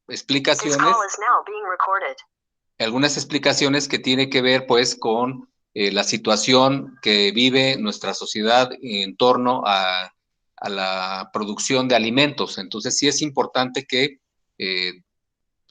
explicaciones, algunas explicaciones que tienen que ver pues con la situación que vive nuestra sociedad en torno a la producción de alimentos. Entonces sí es importante que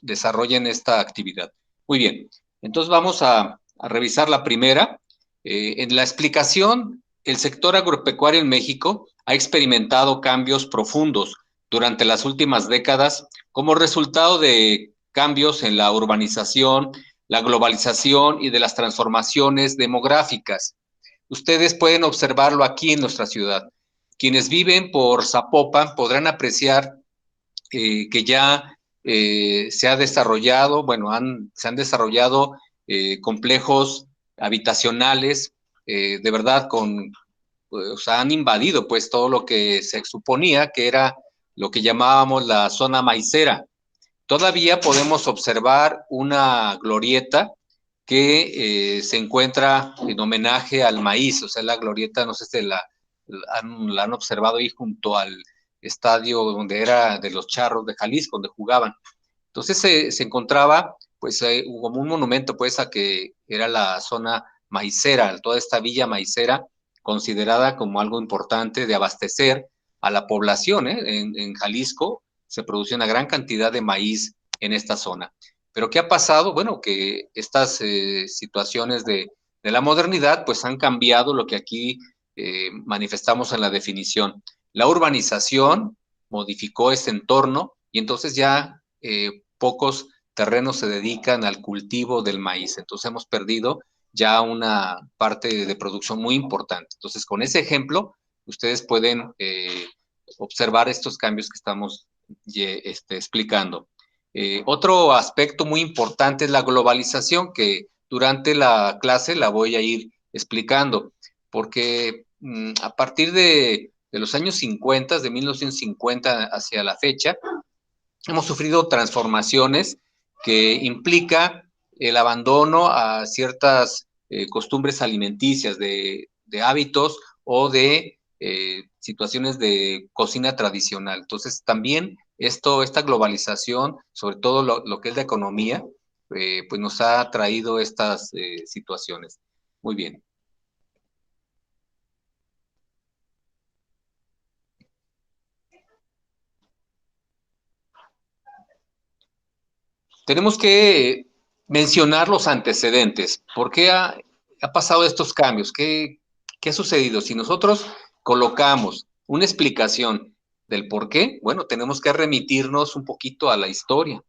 desarrollen esta actividad. Muy bien, entonces vamos a revisar la primera. En la explicación, el sector agropecuario en México ha experimentado cambios profundos durante las últimas décadas como resultado de cambios en la urbanización, la globalización y de las transformaciones demográficas. Ustedes pueden observarlo aquí en nuestra ciudad. Quienes viven por Zapopan podrán apreciar que ya se ha desarrollado, bueno, se han desarrollado complejos habitacionales, de verdad, o sea, han invadido pues todo lo que se suponía que era lo que llamábamos la zona maicera. Todavía podemos observar una glorieta que se encuentra en homenaje al maíz, o sea, la glorieta, no sé si la han observado ahí junto al estadio donde era de los Charros de Jalisco, donde jugaban. Entonces se encontraba, pues, como un monumento, pues, a que era la zona maicera, toda esta villa maicera, considerada como algo importante de abastecer a la población. En Jalisco se produce una gran cantidad de maíz en esta zona. Pero ¿qué ha pasado? Bueno, que estas situaciones de la modernidad, pues, han cambiado lo que aquí manifestamos en la definición. La urbanización modificó ese entorno y entonces ya pocos terrenos se dedican al cultivo del maíz. Entonces hemos perdido ya una parte de producción muy importante. Entonces, con ese ejemplo, ustedes pueden observar estos cambios que estamos explicando. Otro aspecto muy importante es la globalización, que durante la clase la voy a ir explicando, porque a partir de los años 50, de 1950 hacia la fecha, hemos sufrido transformaciones que implica el abandono a ciertas costumbres alimenticias, de hábitos o de situaciones de cocina tradicional. Entonces, también esta globalización, sobre todo lo que es la economía, pues nos ha traído estas situaciones. Muy bien. Tenemos que mencionar los antecedentes. ¿Por qué ha pasado estos cambios? ¿Qué ha sucedido? Si nosotros colocamos una explicación del por qué, bueno, tenemos que remitirnos un poquito a la historia.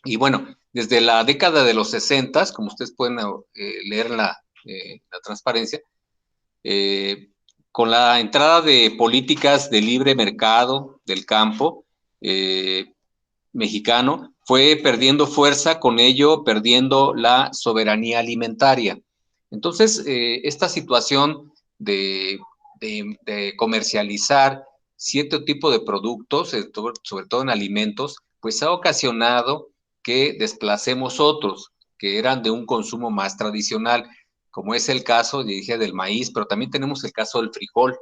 Y bueno, desde la década de los 60, como ustedes pueden leer la transparencia, eh, con la entrada de políticas de libre mercado del campo, mexicano, fue perdiendo fuerza, con ello perdiendo la soberanía alimentaria. Entonces, esta situación de comercializar cierto tipo de productos, sobre todo en alimentos, pues ha ocasionado que desplacemos otros que eran de un consumo más tradicional, como es el caso, dije, del maíz, pero también tenemos el caso del frijol.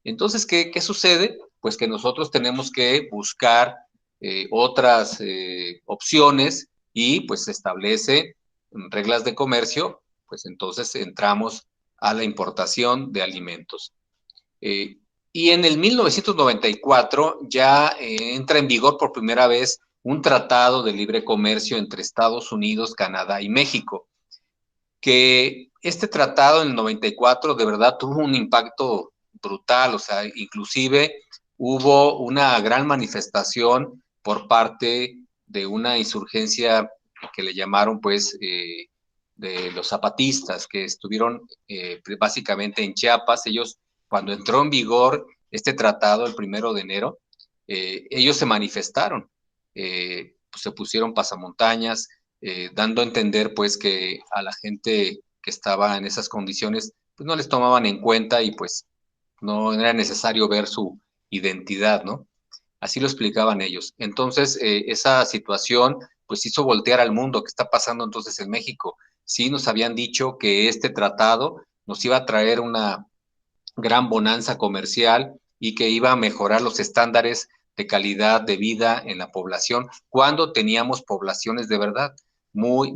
Entonces, ¿qué sucede? Pues que nosotros tenemos que buscar otras opciones y pues se establece reglas de comercio, pues entonces entramos a la importación de alimentos. Eh, y en el 1994 ya entra en vigor por primera vez un tratado de libre comercio entre Estados Unidos, Canadá y México, que este tratado en el 94 de verdad tuvo un impacto brutal, o sea, inclusive hubo una gran manifestación por parte de una insurgencia que le llamaron pues de los zapatistas, que estuvieron básicamente en Chiapas. Ellos, cuando entró en vigor este tratado el 1 de enero, ellos se manifestaron, pues se pusieron pasamontañas, dando a entender pues que a la gente que estaba en esas condiciones pues no les tomaban en cuenta y pues no era necesario ver su identidad, ¿no? Así lo explicaban ellos. Entonces, esa situación pues hizo voltear al mundo. ¿Qué está pasando entonces en México? Sí, nos habían dicho que este tratado nos iba a traer una gran bonanza comercial y que iba a mejorar los estándares de calidad de vida en la población, cuando teníamos poblaciones de verdad muy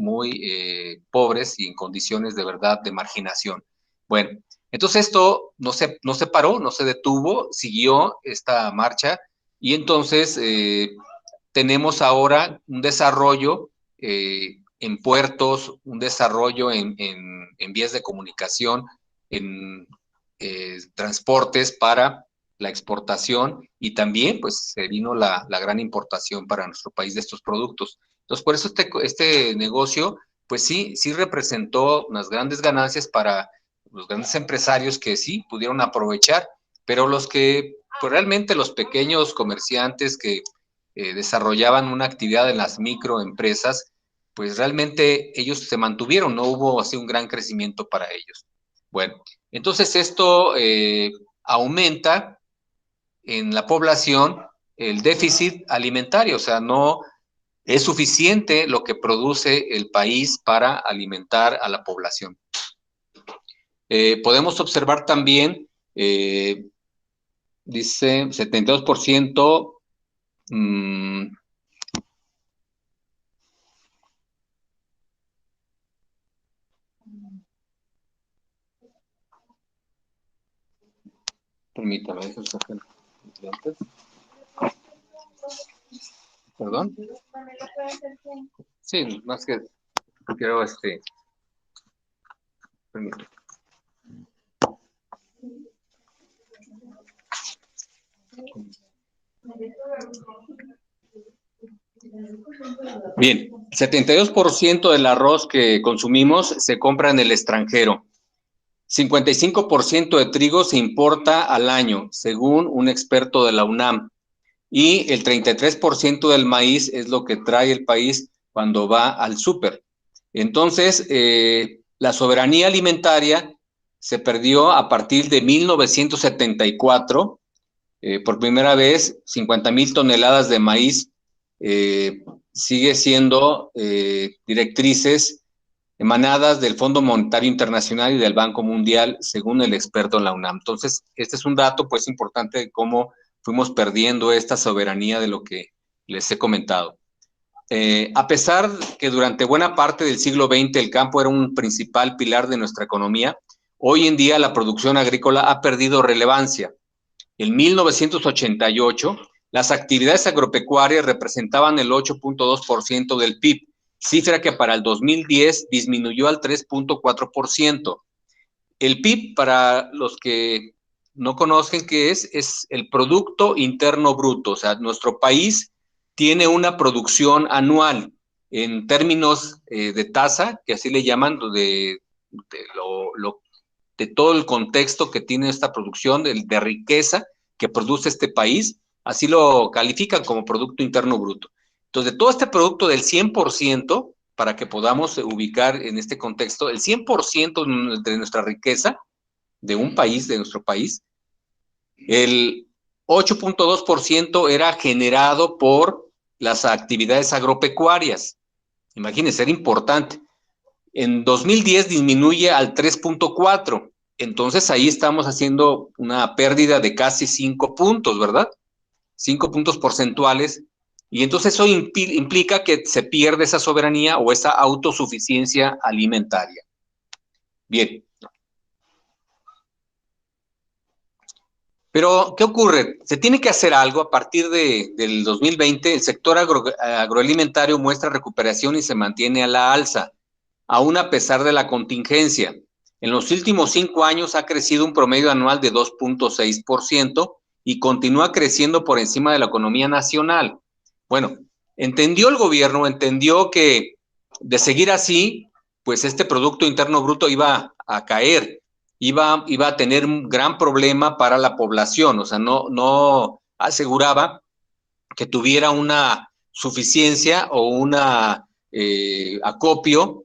pobres y en condiciones de verdad de marginación. Bueno, entonces esto no se paró, no se detuvo, siguió esta marcha y entonces tenemos ahora un desarrollo en puertos, un desarrollo en vías de comunicación, en transportes para la exportación y también pues se vino la gran importación para nuestro país de estos productos. Entonces por eso este negocio pues sí representó unas grandes ganancias para los grandes empresarios que sí pudieron aprovechar, pero los que pues realmente los pequeños comerciantes que desarrollaban una actividad en las microempresas, pues realmente ellos se mantuvieron, no hubo así un gran crecimiento para ellos. Bueno, entonces esto aumenta en la población el déficit alimentario, o sea, no es suficiente lo que produce el país para alimentar a la población. Podemos observar también, dice 72%, permítame, eso es perdón. Sí, más que quiero permítame. Bien, 72% del arroz que consumimos se compra en el extranjero. 55% de trigo se importa al año, según un experto de la UNAM. Y el 33% del maíz es lo que trae el país cuando va al súper. Entonces, la soberanía alimentaria se perdió a partir de 1974. Por primera vez, 50,000 toneladas de maíz sigue siendo directrices emanadas del Fondo Monetario Internacional y del Banco Mundial, según el experto en la UNAM. Entonces, este es un dato pues importante de cómo fuimos perdiendo esta soberanía de lo que les he comentado. A pesar que durante buena parte del siglo XX el campo era un principal pilar de nuestra economía, hoy en día la producción agrícola ha perdido relevancia. En 1988, las actividades agropecuarias representaban el 8.2% del PIB, cifra que para el 2010 disminuyó al 3.4%. El PIB, para los que no conocen qué es el Producto Interno Bruto. O sea, nuestro país tiene una producción anual en términos de tasa, que así le llaman, de todo el contexto que tiene esta producción, de riqueza que produce este país, así lo califican como Producto Interno Bruto. Entonces, de todo este producto del 100%, para que podamos ubicar en este contexto, el 100% de nuestra riqueza de un país, de nuestro país, el 8.2% era generado por las actividades agropecuarias. Imagínense, era importante. En 2010 disminuye al 3.4%. Entonces ahí estamos haciendo una pérdida de casi 5 puntos, ¿verdad? 5 puntos porcentuales. Y entonces eso implica que se pierde esa soberanía o esa autosuficiencia alimentaria. Bien. Pero, ¿qué ocurre? Se tiene que hacer algo a partir del 2020. El sector agroalimentario muestra recuperación y se mantiene a la alza, aún a pesar de la contingencia. En los últimos 5 años ha crecido un promedio anual de 2.6% y continúa creciendo por encima de la economía nacional. Bueno, entendió el gobierno, entendió que de seguir así, pues este Producto Interno Bruto iba a caer, iba a tener un gran problema para la población, o sea, no aseguraba que tuviera una suficiencia o una acopio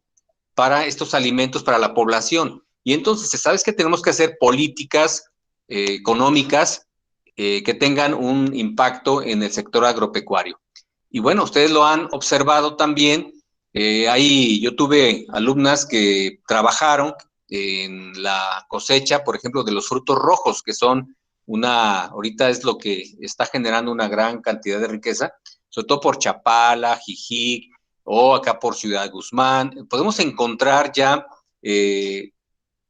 para estos alimentos para la población. Y entonces, ¿sabes que tenemos que hacer políticas económicas que tengan un impacto en el sector agropecuario? Y bueno, ustedes lo han observado también. Ahí yo tuve alumnas que trabajaron en la cosecha, por ejemplo, de los frutos rojos, que son ahorita es lo que está generando una gran cantidad de riqueza, sobre todo por Chapala, Jijic, o acá por Ciudad Guzmán. Podemos encontrar ya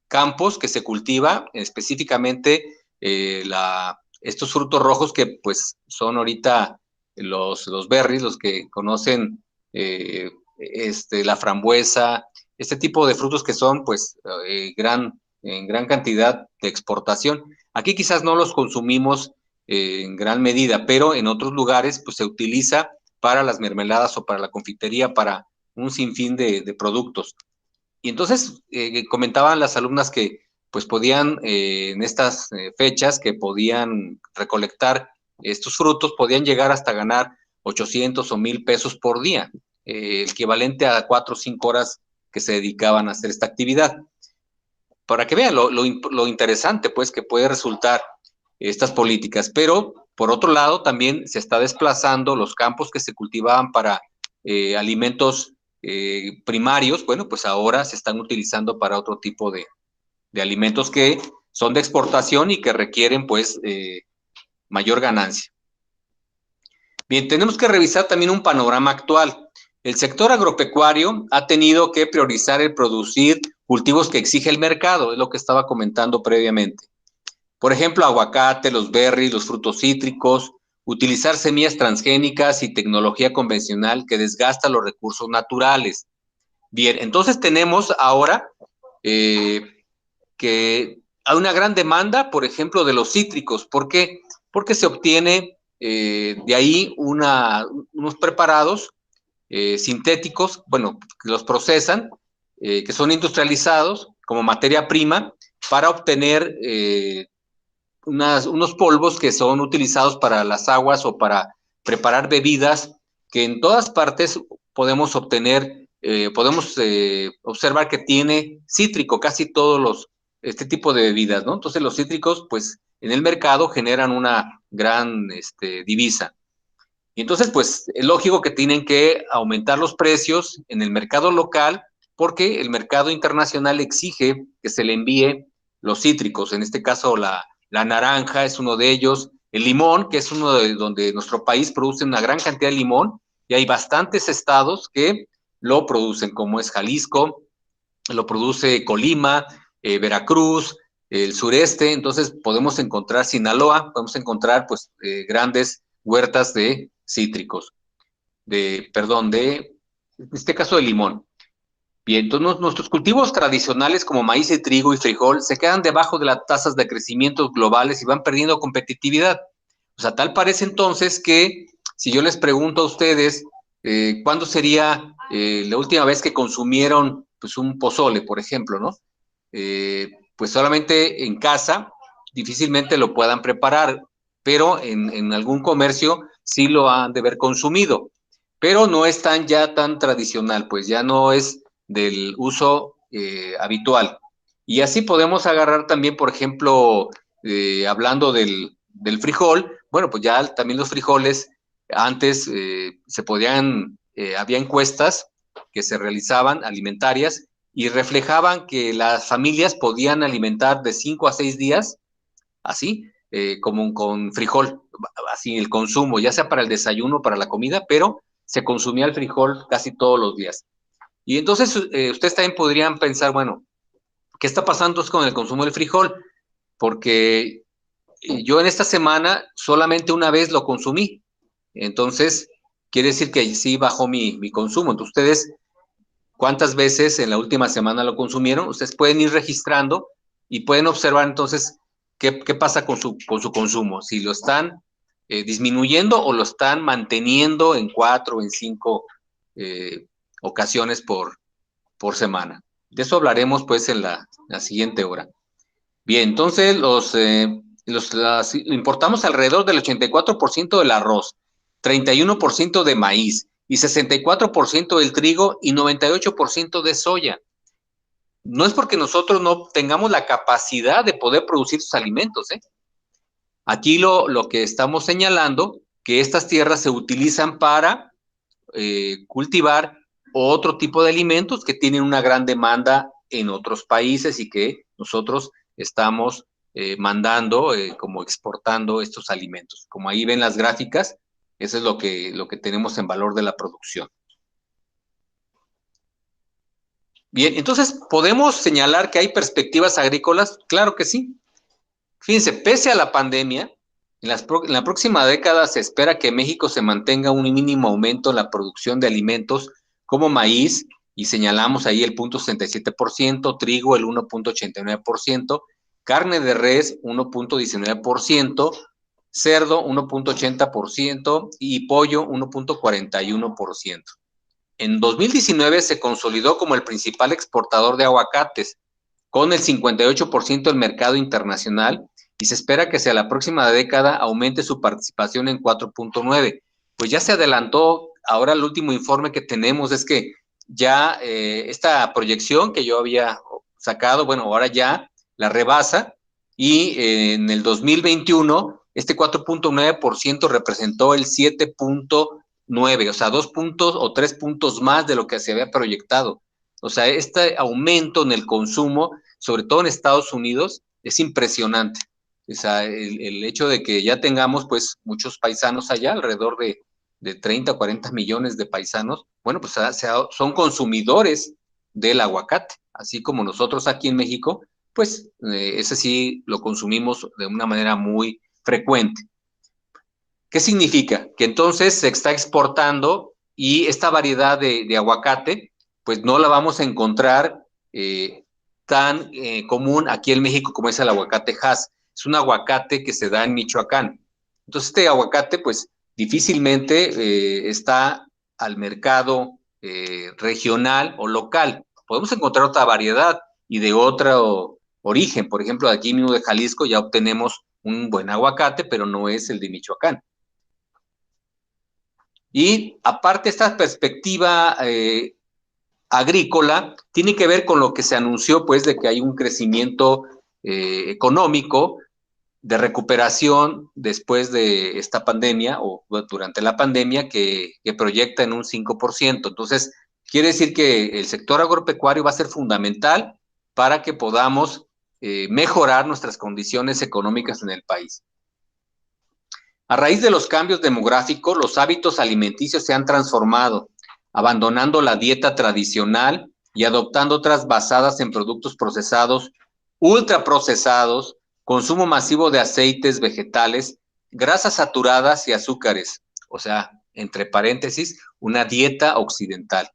campos que se cultiva específicamente estos frutos rojos que pues son ahorita los berries, los que conocen la frambuesa, este tipo de frutos que son pues en gran cantidad de exportación. Aquí quizás no los consumimos en gran medida, pero en otros lugares pues se utiliza para las mermeladas o para la confitería, para un sinfín de productos. Y entonces comentaban las alumnas que pues podían en estas fechas que podían recolectar estos frutos, podían llegar hasta ganar 800 o 1,000 pesos por día, el equivalente a 4 o 5 horas que se dedicaban a hacer esta actividad. Para que vean lo interesante pues que puede resultar estas políticas, pero por otro lado también se está desplazando los campos que se cultivaban para alimentos primarios, bueno, pues ahora se están utilizando para otro tipo de alimentos que son de exportación y que requieren pues mayor ganancia. Bien, tenemos que revisar también un panorama actual. El sector agropecuario ha tenido que priorizar el producir cultivos que exige el mercado, es lo que estaba comentando previamente. Por ejemplo, aguacate, los berries, los frutos cítricos, utilizar semillas transgénicas y tecnología convencional que desgasta los recursos naturales. Bien, entonces tenemos ahora que hay una gran demanda, por ejemplo, de los cítricos. ¿Por qué? Porque se obtiene de ahí unos preparados sintéticos, bueno, que los procesan, que son industrializados como materia prima para obtener unos polvos que son utilizados para las aguas o para preparar bebidas que en todas partes podemos obtener, podemos observar que tiene cítrico, casi todos este tipo de bebidas, ¿no? Entonces los cítricos, pues en el mercado generan una gran divisa. Y entonces, pues es lógico que tienen que aumentar los precios en el mercado local porque el mercado internacional exige que se le envíe los cítricos, en este caso la naranja es uno de ellos, el limón, que es uno de donde nuestro país produce una gran cantidad de limón, y hay bastantes estados que lo producen, como es Jalisco, lo produce Colima, Veracruz, el sureste, entonces podemos encontrar Sinaloa, podemos encontrar pues grandes huertas de cítricos, en este caso de limón. Bien, entonces nuestros cultivos tradicionales como maíz y trigo y frijol se quedan debajo de las tasas de crecimiento globales y van perdiendo competitividad. O sea, tal parece entonces que si yo les pregunto a ustedes cuándo sería la última vez que consumieron pues un pozole, por ejemplo, ¿no? Pues solamente en casa difícilmente lo puedan preparar, pero en algún comercio sí lo han de haber consumido, pero no es ya tan tradicional, pues ya no es del uso habitual. Y así podemos agarrar también, por ejemplo, hablando del frijol, bueno, pues ya también los frijoles antes había encuestas que se realizaban alimentarias y reflejaban que las familias podían alimentar de 5 a 6 días, así, como con frijol, así el consumo, ya sea para el desayuno, para la comida, pero se consumía el frijol casi todos los días. Y entonces ustedes también podrían pensar, bueno, ¿qué está pasando con el consumo del frijol? Porque yo en esta semana solamente una vez lo consumí, entonces quiere decir que sí bajó mi consumo. Entonces ustedes, ¿cuántas veces en la última semana lo consumieron? Ustedes pueden ir registrando y pueden observar entonces qué pasa con su consumo, si lo están disminuyendo o lo están manteniendo en 4 o en 5 ocasiones por semana. De eso hablaremos pues en la siguiente hora. Bien, entonces importamos alrededor del 84% del arroz, 31% de maíz y 64% del trigo y 98% de soya. No es porque nosotros no tengamos la capacidad de poder producir sus alimentos, ¿eh? Aquí lo que estamos señalando, que estas tierras se utilizan para cultivar otro tipo de alimentos que tienen una gran demanda en otros países y que nosotros estamos mandando, como exportando estos alimentos. Como ahí ven las gráficas, eso es lo que tenemos en valor de la producción. Bien, entonces, ¿podemos señalar que hay perspectivas agrícolas? Claro que sí. Fíjense, pese a la pandemia, en la próxima década se espera que México se mantenga un mínimo aumento en la producción de alimentos como maíz, y señalamos ahí el 0.67%, trigo el 1.89%, carne de res 1.19%, cerdo 1.80% y pollo 1.41%. En 2019 se consolidó como el principal exportador de aguacates, con el 58% del mercado internacional, y se espera que hacia la próxima década aumente su participación en 4.9. Pues ya se adelantó, ahora el último informe que tenemos es que ya esta proyección que yo había sacado, bueno, ahora ya la rebasa, y en el 2021 este 4.9% representó el 7.9, o sea, 2 puntos o 3 puntos más de lo que se había proyectado. O sea, este aumento en el consumo, sobre todo en Estados Unidos, es impresionante. O sea, el hecho de que ya tengamos pues muchos paisanos allá, alrededor de 30 o 40 millones de paisanos, bueno, pues son consumidores del aguacate, así como nosotros aquí en México, pues ese sí lo consumimos de una manera muy frecuente. ¿Qué significa? Que entonces se está exportando, y esta variedad de aguacate, pues no la vamos a encontrar tan común aquí en México como es el aguacate Hass. Es un aguacate que se da en Michoacán. Entonces este aguacate pues difícilmente está al mercado regional o local. Podemos encontrar otra variedad y de otro origen. Por ejemplo, aquí mismo de Jalisco ya obtenemos un buen aguacate, pero no es el de Michoacán. Y aparte, esta perspectiva agrícola tiene que ver con lo que se anunció, pues, de que hay un crecimiento económico de recuperación después de esta pandemia o durante la pandemia que proyecta en un 5%. Entonces, quiere decir que el sector agropecuario va a ser fundamental para que podamos mejorar nuestras condiciones económicas en el país. A raíz de los cambios demográficos, los hábitos alimenticios se han transformado, abandonando la dieta tradicional y adoptando otras basadas en productos procesados, ultraprocesados, consumo masivo de aceites vegetales, grasas saturadas y azúcares. O sea, entre paréntesis, una dieta occidental.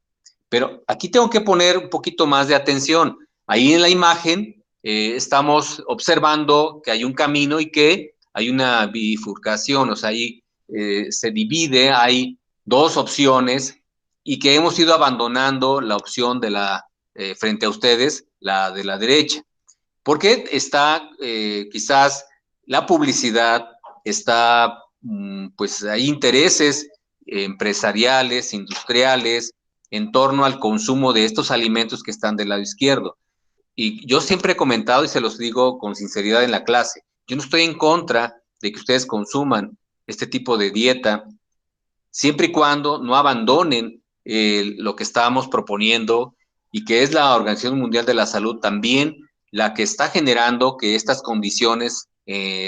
Pero aquí tengo que poner un poquito más de atención. Ahí en la imagen estamos observando que hay un camino y que hay una bifurcación, o sea, ahí se divide, hay dos opciones, y que hemos ido abandonando la opción de frente a ustedes, la de la derecha. Porque está quizás la publicidad, está pues hay intereses empresariales, industriales, en torno al consumo de estos alimentos que están del lado izquierdo. Y yo siempre he comentado, y se los digo con sinceridad en la clase, yo no estoy en contra de que ustedes consuman este tipo de dieta, siempre y cuando no abandonen lo que estábamos proponiendo, y que es la Organización Mundial de la Salud también la que está generando que estas condiciones,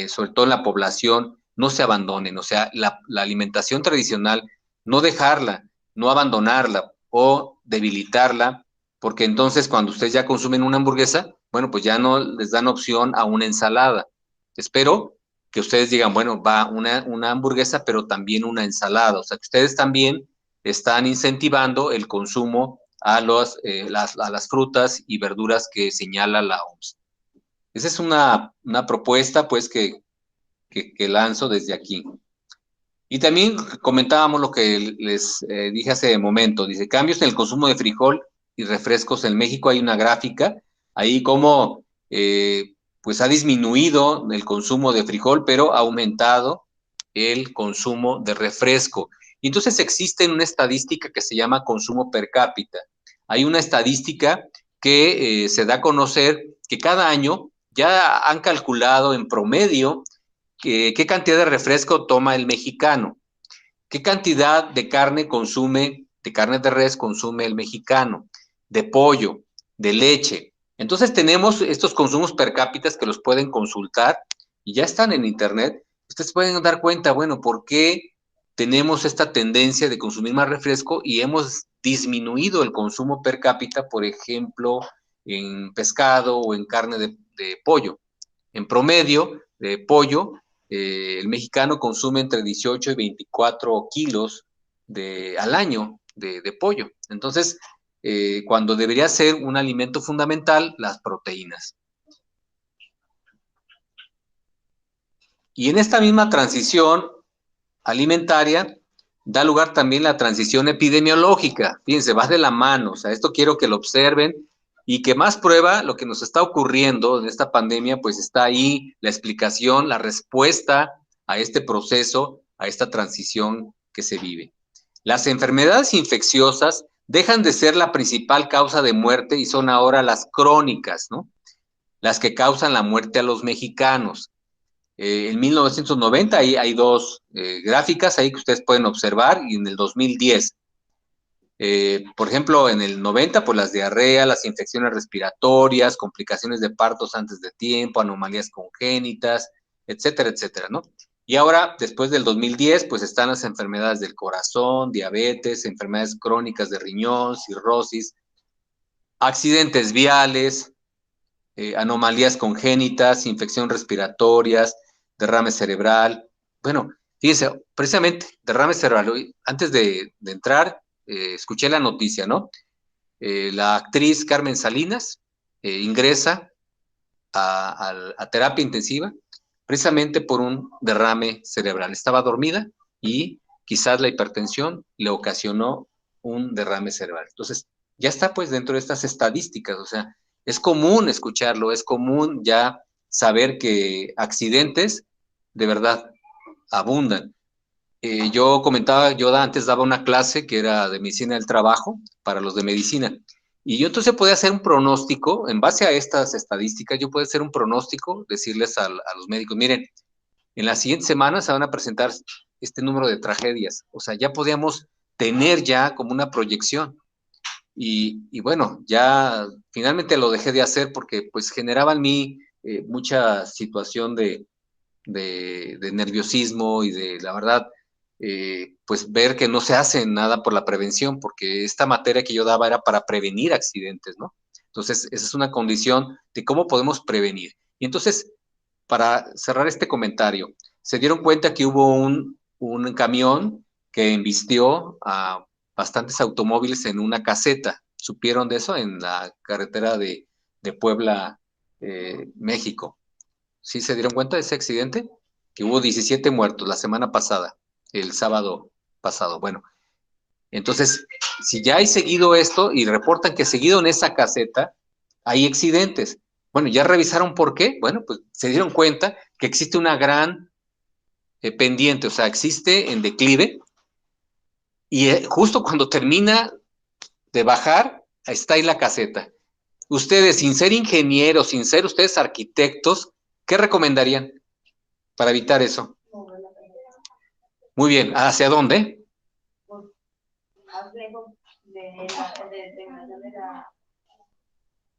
sobre todo en la población, no se abandonen. O sea, la alimentación tradicional, no dejarla, no abandonarla o debilitarla, porque entonces cuando ustedes ya consumen una hamburguesa, bueno, pues ya no les dan opción a una ensalada. Espero que ustedes digan, bueno, va una hamburguesa, pero también una ensalada. O sea, que ustedes también están incentivando el consumo a las frutas y verduras que señala la OMS. Esa es una propuesta, pues, que lanzo desde aquí. Y también comentábamos lo que les dije hace momento. Dice, cambios en el consumo de frijol y refrescos en México. Hay una gráfica ahí como pues ha disminuido el consumo de frijol, pero ha aumentado el consumo de refresco. Y entonces existe una estadística que se llama consumo per cápita. Hay una estadística que se da a conocer que cada año ya han calculado en promedio qué cantidad de refresco toma el mexicano, qué cantidad de carne consume, de carne de res consume el mexicano, de pollo, de leche. Entonces tenemos estos consumos per cápita que los pueden consultar y ya están en internet. Ustedes pueden dar cuenta, bueno, ¿por qué tenemos esta tendencia de consumir más refresco y hemos disminuido el consumo per cápita, por ejemplo, en pescado o en carne de pollo? En promedio, de pollo, el mexicano consume entre 18 y 24 kilos al año de pollo. Entonces, cuando debería ser un alimento fundamental, las proteínas. Y en esta misma transición alimentaria, da lugar también la transición epidemiológica. Fíjense, va de la mano, o sea, esto quiero que lo observen y que más prueba lo que nos está ocurriendo en esta pandemia, pues está ahí la explicación, la respuesta a este proceso, a esta transición que se vive. Las enfermedades infecciosas dejan de ser la principal causa de muerte y son ahora las crónicas, ¿no? Las que causan la muerte a los mexicanos. En 1990 hay dos gráficas ahí que ustedes pueden observar y en el 2010. Por ejemplo, en el 90, pues las diarreas, las infecciones respiratorias, complicaciones de partos antes de tiempo, anomalías congénitas, etcétera, etcétera, ¿no? Y ahora, después del 2010, pues están las enfermedades del corazón, diabetes, enfermedades crónicas de riñón, cirrosis, accidentes viales, anomalías congénitas, infecciones respiratorias, derrame cerebral. Bueno, fíjense, precisamente derrame cerebral. Antes de entrar, escuché la noticia, ¿no? La actriz Carmen Salinas ingresa a terapia intensiva precisamente por un derrame cerebral. Estaba dormida y quizás la hipertensión le ocasionó un derrame cerebral. Entonces, ya está pues dentro de estas estadísticas, o sea, es común escucharlo, es común ya saber que accidentes de verdad abundan. Yo comentaba, yo antes daba una clase que era de medicina del trabajo para los de medicina. Y yo entonces podía hacer un pronóstico, en base a estas estadísticas, yo podía hacer un pronóstico, decirles a los médicos, miren, en las siguientes semanas se van a presentar este número de tragedias. O sea, ya podíamos tener ya como una proyección. Y bueno, ya finalmente lo dejé de hacer porque pues generaba en mí mucha situación de nerviosismo y de, la verdad, pues ver que no se hace nada por la prevención, porque esta materia que yo daba era para prevenir accidentes, ¿no? Entonces, esa es una condición de cómo podemos prevenir. Y entonces, para cerrar este comentario, se dieron cuenta que hubo un camión que embistió a bastantes automóviles en una caseta. ¿Supieron de eso? En la carretera de Puebla, México. ¿Sí se dieron cuenta de ese accidente? Que hubo 17 muertos la semana pasada, el sábado pasado. Bueno, entonces, si ya hay seguido esto y reportan que seguido en esa caseta hay accidentes, bueno, ¿ya revisaron por qué? Bueno, pues se dieron cuenta que existe una gran pendiente, o sea, existe en declive y justo cuando termina de bajar, está ahí la caseta. Ustedes, sin ser ingenieros, sin ser ustedes arquitectos, ¿qué recomendarían para evitar eso? Muy bien, ¿hacia dónde? Más lejos de la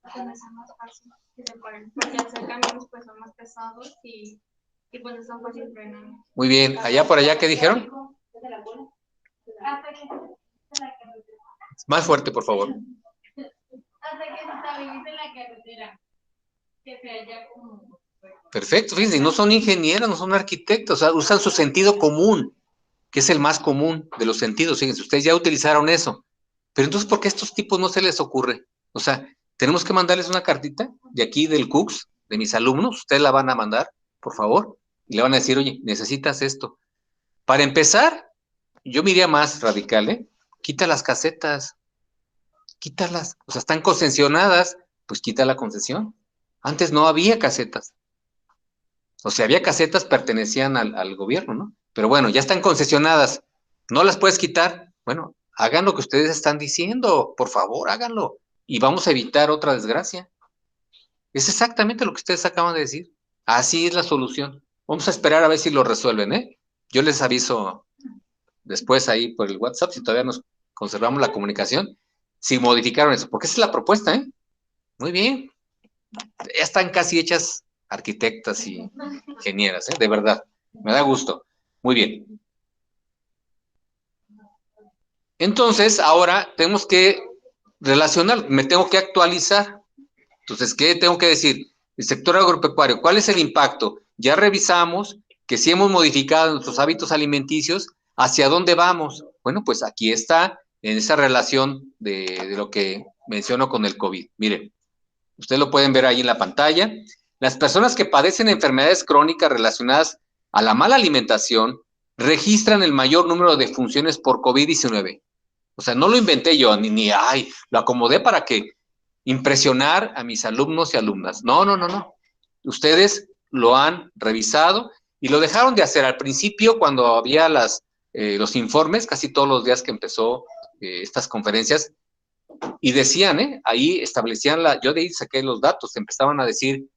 más fácil que se pueden, porque al ser camiones pues son más pesados y pues están fácil frenar. Muy bien, allá por allá, ¿qué dijeron? Más fuerte, por favor. Hasta que se estabilice la carretera, que se haya como... Perfecto, fíjense, no son ingenieros, no son arquitectos, o sea, usan su sentido común, que es el más común de los sentidos. Fíjense, ustedes ya utilizaron eso. Pero entonces, ¿por qué a estos tipos no se les ocurre? O sea, tenemos que mandarles una cartita de aquí del CUCS, de mis alumnos, ustedes la van a mandar, por favor, y le van a decir, oye, necesitas esto. Para empezar, yo me iría más radical, ¿eh? Quita las casetas, quítalas, o sea, están concesionadas, pues quita la concesión. Antes no había casetas. O sea, había casetas, pertenecían al gobierno, ¿no? Pero bueno, ya están concesionadas. ¿No las puedes quitar? Bueno, hagan lo que ustedes están diciendo, por favor, háganlo. Y vamos a evitar otra desgracia. Es exactamente lo que ustedes acaban de decir. Así es la solución. Vamos a esperar a ver si lo resuelven, ¿eh? Yo les aviso después ahí por el WhatsApp, si todavía nos conservamos la comunicación, si modificaron eso, porque esa es la propuesta, ¿eh? Muy bien. Ya están casi hechas arquitectas y ingenieras, de verdad. Me da gusto. Muy bien. Entonces, ahora tenemos que relacionar, me tengo que actualizar. Entonces, ¿qué tengo que decir? El sector agropecuario, ¿cuál es el impacto? Ya revisamos que si hemos modificado nuestros hábitos alimenticios, ¿hacia dónde vamos? Bueno, pues aquí está en esa relación de lo que menciono con el COVID. Miren, ustedes lo pueden ver ahí en la pantalla. Las personas que padecen enfermedades crónicas relacionadas a la mala alimentación registran el mayor número de funciones por COVID-19. O sea, no lo inventé yo, ay, lo acomodé para que impresionar a mis alumnos y alumnas. No, no, no, no. Ustedes lo han revisado y lo dejaron de hacer al principio cuando había los informes, casi todos los días que empezó estas conferencias, y decían, ahí establecían yo de ahí saqué los datos, empezaban a decir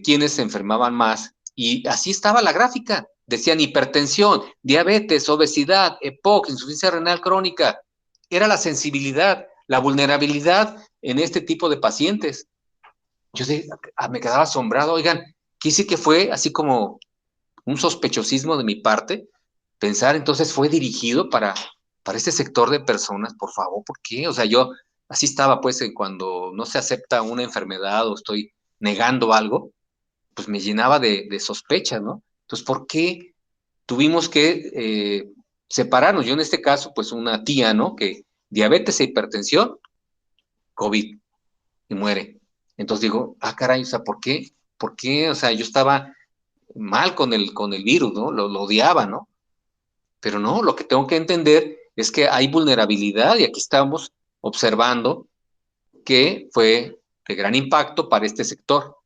quiénes se enfermaban más, y así estaba la gráfica. Decían hipertensión, diabetes, obesidad, EPOC, insuficiencia renal crónica. Era la sensibilidad, la vulnerabilidad en este tipo de pacientes. Yo me quedaba asombrado, oigan, ¿qué sí que fue así como un sospechosismo de mi parte? Pensar entonces fue dirigido para este sector de personas, por favor, ¿por qué? O sea, yo así estaba pues cuando no se acepta una enfermedad o estoy negando algo, pues me llenaba de sospecha, ¿no? Entonces, ¿por qué tuvimos que separarnos? Yo en este caso, pues una tía, ¿no? Que diabetes e hipertensión, COVID, y muere. Entonces digo, caray, o sea, ¿por qué? ¿Por qué? O sea, yo estaba mal con el virus, ¿no? Lo odiaba, ¿no? Pero no, lo que tengo que entender es que hay vulnerabilidad y aquí estamos observando que fue de gran impacto para este sector.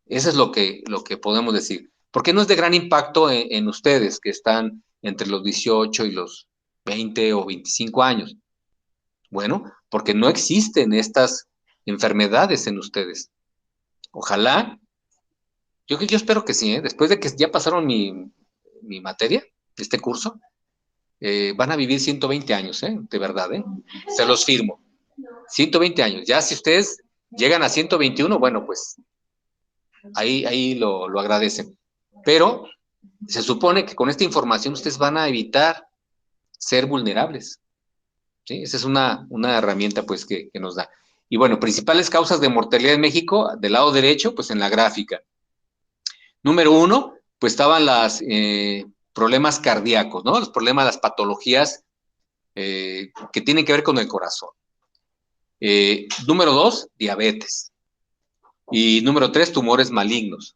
Eso es lo que podemos decir. ¿Por qué no es de gran impacto en ustedes que están entre los 18 y los 20 o 25 años? Bueno, porque no existen estas enfermedades en ustedes. Ojalá, yo espero que sí, después de que ya pasaron mi materia, este curso, van a vivir 120 años, de verdad, se los firmo. 120 años. Ya si ustedes llegan a 121, bueno, pues ahí lo agradecen. Pero se supone que con esta información ustedes van a evitar ser vulnerables. ¿Sí? Esa es una herramienta pues que nos da. Y bueno, principales causas de mortalidad en México, del lado derecho, pues en la gráfica. Número 1, pues estaban los problemas cardíacos, ¿no? Los problemas, las patologías que tienen que ver con el corazón. Número 2, diabetes. Y número 3, tumores malignos.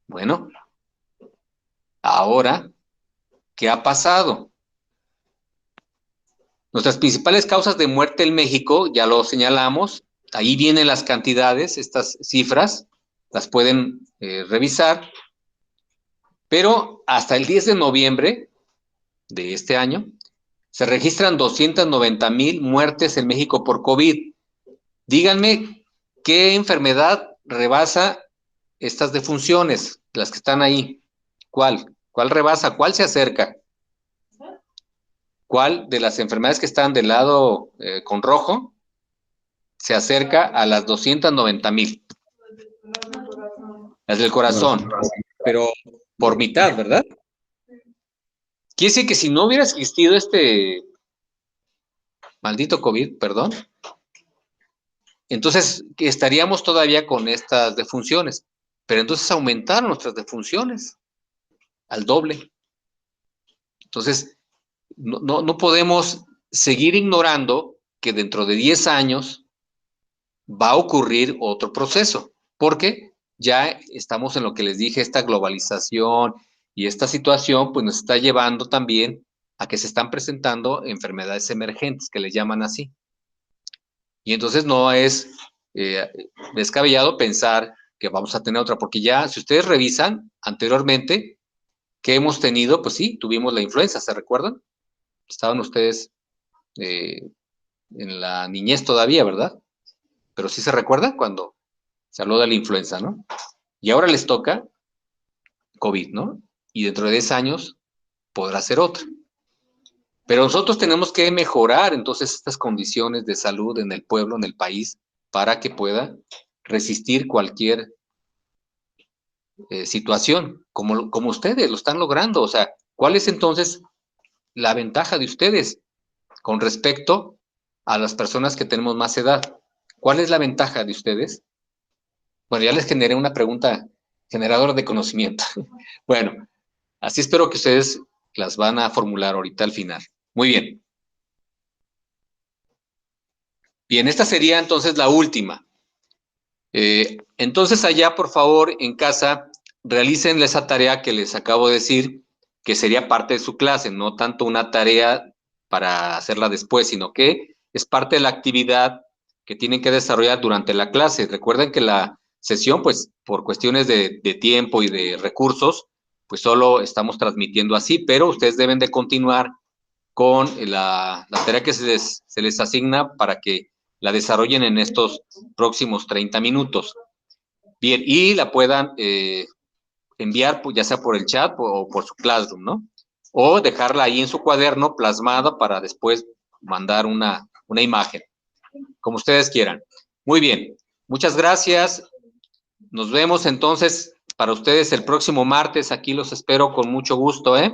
Bueno, ahora, ¿qué ha pasado? Nuestras principales causas de muerte en México, ya lo señalamos, ahí vienen las cantidades, estas cifras, las pueden revisar, pero hasta el 10 de noviembre de este año se registran 290,000 muertes en México por COVID. Díganme qué enfermedad rebasa estas defunciones, las que están ahí. ¿Cuál? ¿Cuál rebasa? ¿Cuál se acerca? ¿Cuál de las enfermedades que están del lado con rojo se acerca a las 290,000? Las del corazón, pero por mitad, ¿verdad? Quiere decir que si no hubiera existido este maldito COVID, perdón, entonces estaríamos todavía con estas defunciones, pero entonces aumentaron nuestras defunciones al doble. Entonces, no podemos seguir ignorando que dentro de 10 años va a ocurrir otro proceso, porque ya estamos en lo que les dije, esta globalización y esta situación, pues nos está llevando también a que se están presentando enfermedades emergentes, que les llaman así. Y entonces no es descabellado pensar que vamos a tener otra, porque ya, si ustedes revisan anteriormente, ¿qué hemos tenido? Pues sí, tuvimos la influenza, ¿se recuerdan? Estaban ustedes en la niñez todavía, ¿verdad? Pero sí se recuerdan cuando se habló de la influenza, ¿no? Y ahora les toca COVID, ¿no? Y dentro de 10 años podrá ser otra. Pero nosotros tenemos que mejorar entonces estas condiciones de salud en el pueblo, en el país, para que pueda resistir cualquier situación, como ustedes lo están logrando. O sea, ¿cuál es entonces la ventaja de ustedes con respecto a las personas que tenemos más edad? ¿Cuál es la ventaja de ustedes? Bueno, ya les generé una pregunta generadora de conocimiento. Bueno, así espero que ustedes las van a formular ahorita al final. Muy bien. Bien, esta sería entonces la última. Entonces allá, por favor, en casa, realicen esa tarea que les acabo de decir, que sería parte de su clase, no tanto una tarea para hacerla después, sino que es parte de la actividad que tienen que desarrollar durante la clase. Recuerden que la sesión, pues, por cuestiones de tiempo y de recursos, pues solo estamos transmitiendo así, pero ustedes deben de continuar con la tarea que se les asigna para que la desarrollen en estos próximos 30 minutos. Bien, y la puedan enviar ya sea por el chat o por su Classroom, ¿no? O dejarla ahí en su cuaderno plasmada para después mandar una imagen, como ustedes quieran. Muy bien, muchas gracias. Nos vemos entonces para ustedes el próximo martes. Aquí los espero con mucho gusto, ¿eh?